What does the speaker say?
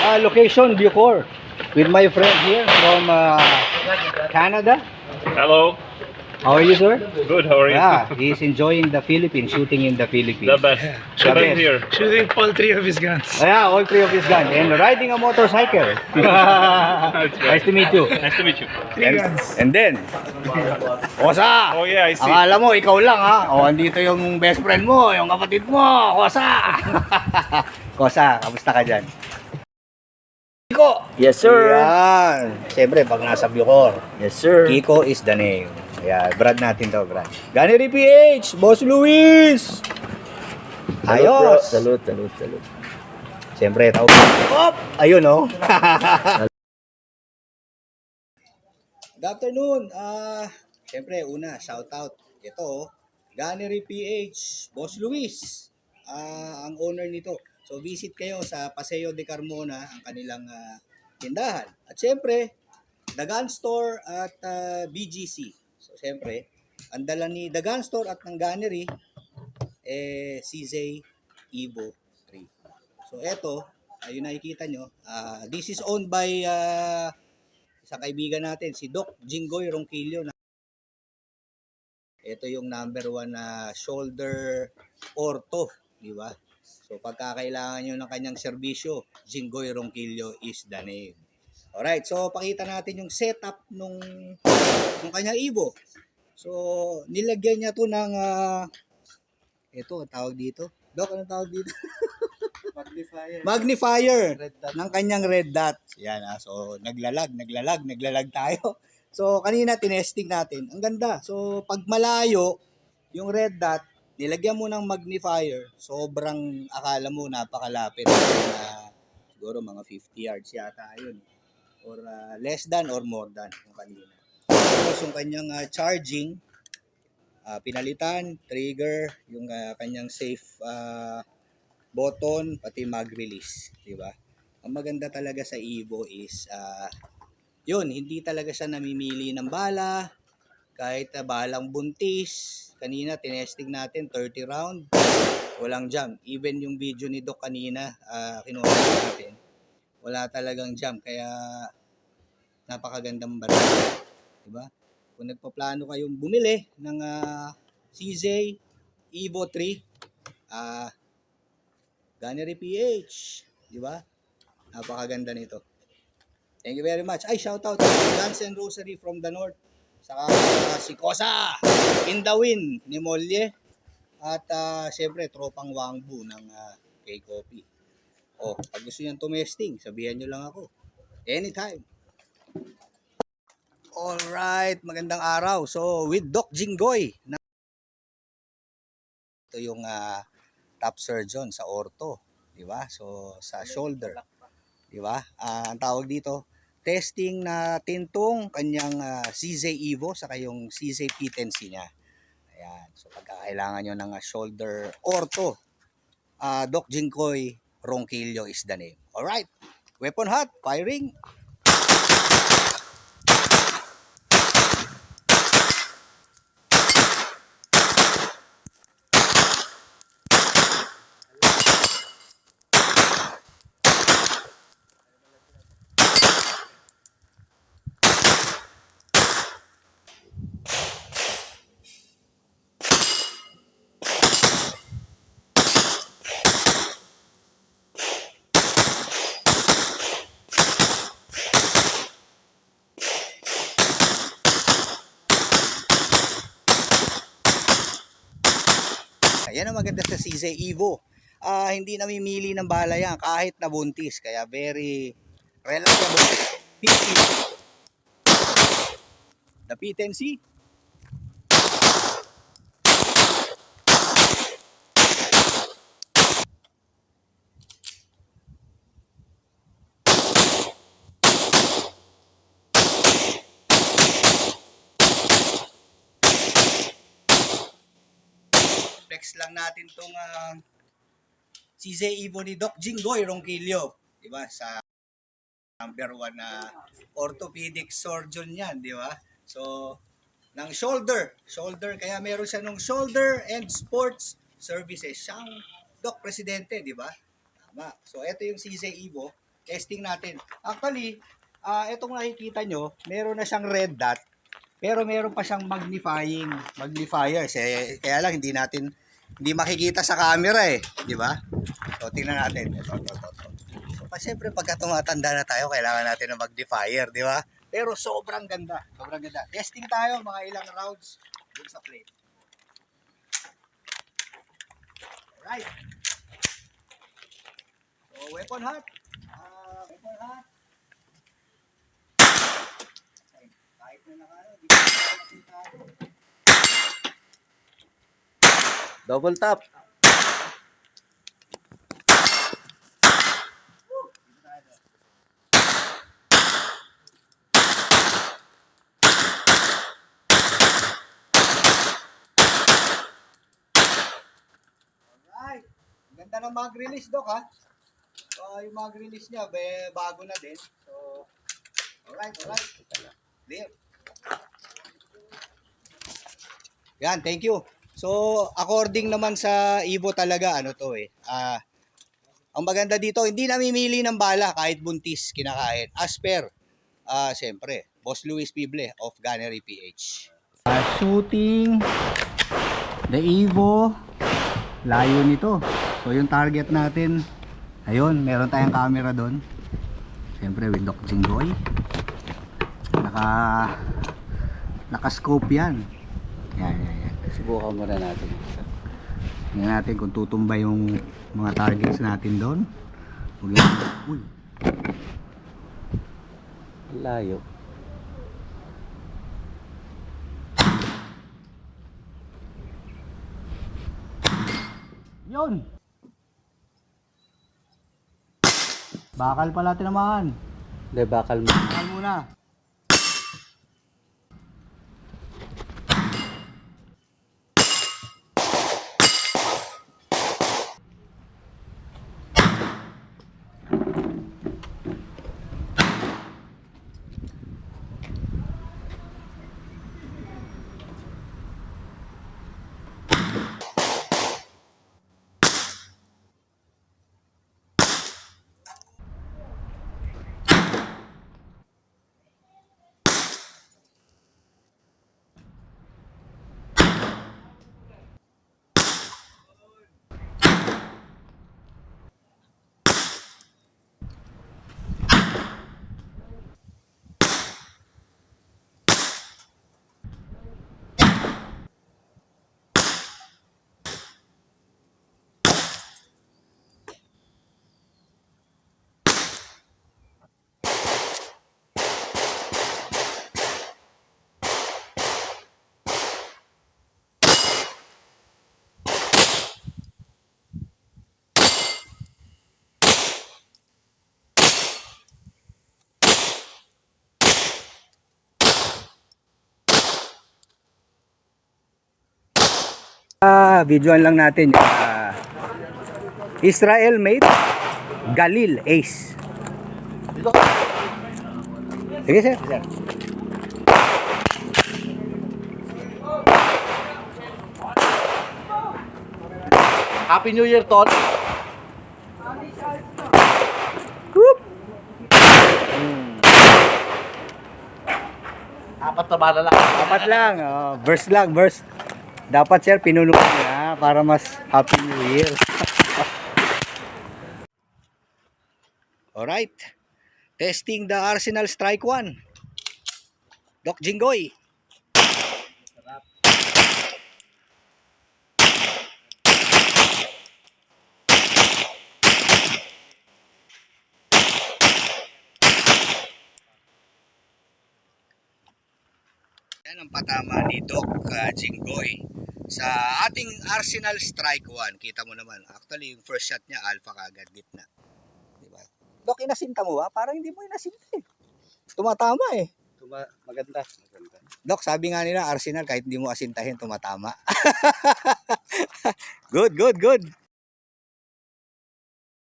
location Bucor with my friend here from Canada. Hello. How are you, sir? Good. How are you? Yeah, he's enjoying the Philippines, shooting in the Philippines. The best. The The best best. here. Shooting all three of his guns. Yeah, all three of his guns and riding a motorcycle. Nice to meet you. Nice to meet you. Three guns. And then, Kosa! Oh yeah, I see. Akala mo, ikaw lang ha. O, andito yung best friend mo, yung kapatid mo, Kosa! Kosa, kamusta ka dyan? Kiko! Yes, sir. Yan. Siyempre, pag nasa Bucor, Yes, sir. Kiko is the name. Ayan, Brad natin to, Brad. Gunnery PH, Boss Luis! Ayos! Salute, salute, salute. Siyempre, tawag. Op! Ayun, oh. Good afternoon. Siyempre, una, shout out. Ito, Gunnery PH, Boss Luis. Ang owner nito. So, visit kayo sa Paseo de Carmona, ang kanilang tindahan. At siyempre, The Gun Store at BGC. So, siyempre, ang dala ni The Gun Store at ng Gunnery, CZ Evo 3. So, eto, ayun nakikita nyo, this is owned by isang kaibigan natin, si Doc Jinggoy Ronquillo. Ito yung number 1 na shoulder ortho, di ba? So, pagkakailangan nyo ng kanyang serbisyo, Jinggoy Ronquillo is the name. Alright, so pakita natin yung setup nung kanyang Evo. So, nilagyan niya to ng, ito, tawag dito. Doc, ano tawag dito? Magnifier ng kanyang red dot. Yan, so naglalag tayo. So kanina tinesting natin. Ang ganda. So pag malayo yung red dot, nilagyan mo ng magnifier, sobrang akala mo napakalapit na siguro mga 50 yards yata yun. Or less than or more than yung kanina. Tapos yung kanyang charging, pinalitan, trigger, yung kanyang safe button, pati mag-release, di ba? Ang maganda talaga sa Evo is, yun, hindi talaga siya namimili ng bala, kahit balang buntis. Kanina, tinesting natin, 30 round, walang jam. Even yung video ni Doc kanina, kinuha natin, wala talagang jam, kaya napakagandang baril, di ba? Kung nagpaplano kayong bumili ng CZ Evo 3, Gunnery PH, di ba? Napakaganda nito. Thank you very much. Ay, shout out to Guns and Rosary from the North. Saka si Kosa in the Wind ni Molye. At syempre, tropang Wangbu ng K-Copy. Oh, pag gusto nyo tumesting, sabihan nyo lang ako. Anytime. Alright, magandang araw. So, with Doc Jinggoy. Ito yung top surgeon sa ortho, di ba? So sa shoulder, di ba? Ang tawag dito, testing na tintong kanyang CZ Evo saka yung CZ P10C niya. Ayan. So pagkakailangan nyo ng shoulder ortho, Doc Jinggoy Ronquillo is the name. All right. Weapon hot, firing. Yan ang maganda sa CZ Evo. Hindi namimili ng bala yan kahit nabuntis. Kaya very reliable. The P10C. Flex lang natin tong CZ Evo ni Doc Jinggoy Ronquillo, di ba? Sa number 1 na orthopedic surgeon yan, di ba? So, ng shoulder, kaya meron siya ng shoulder and sports services. Siyang Doc Presidente, di ba? Tama. So, ito yung CZ Evo. testing natin. Actually, itong nakikita nyo, meron na siyang red dot, pero meron pa siyang magnifier. Kaya lang hindi makikita sa camera eh, di ba? So tingnan natin. Ito. So siyempre pagka tumatanda na tayo, kailangan natin ng magnifier, di ba? Pero sobrang ganda. Testing tayo mga ilang rounds dun sa plate. Alright. So weapon hot. Weapon hot. Kahit na nakano, di ba nakakita? Double tap. Alright. Ganda ng mag-release, Dok, ha? So, yung mag-release niya, bago na din. So, alright. Clear. Yan, thank you. So, according naman sa Evo talaga, ano to eh. Ang maganda dito, hindi namimili ng bala kahit buntis kinakain. As per, siyempre, Boss Luis Pible of Gunnery PH. Shooting the Evo, layo nito. So yung target natin, ayun, meron tayong camera doon. Siyempre with Doc Jinggoy. Naka-scope yan. Yan. Subukan muna natin. Tingnan natin kung tutumba yung mga targets natin doon. Uy. Layo. Yun. Bakal pala tinamaan. Hindi, bakal mo. Bakal muna. Videoan lang natin yung Israel made Galil Ace. Sige sir. Happy New Year, Ton. Whoop. Apat na bala lang. Apat lang, verse. Dapat sir pinuno niya para mas Happy New Year. Alright. Testing the Arsenal Strike 1. Doc Jinggoy. Yan ang patama ni Doc Jinggoy sa ating Arsenal Strike 1. Kita mo naman, actually yung first shot niya alpha kagad, gitna. Diba? Doc, inasinta mo ba? Parang hindi mo inasinta eh. Tumatama eh. Maganda. Doc, sabi nga nila Arsenal kahit hindi mo asintahin tumatama. Good.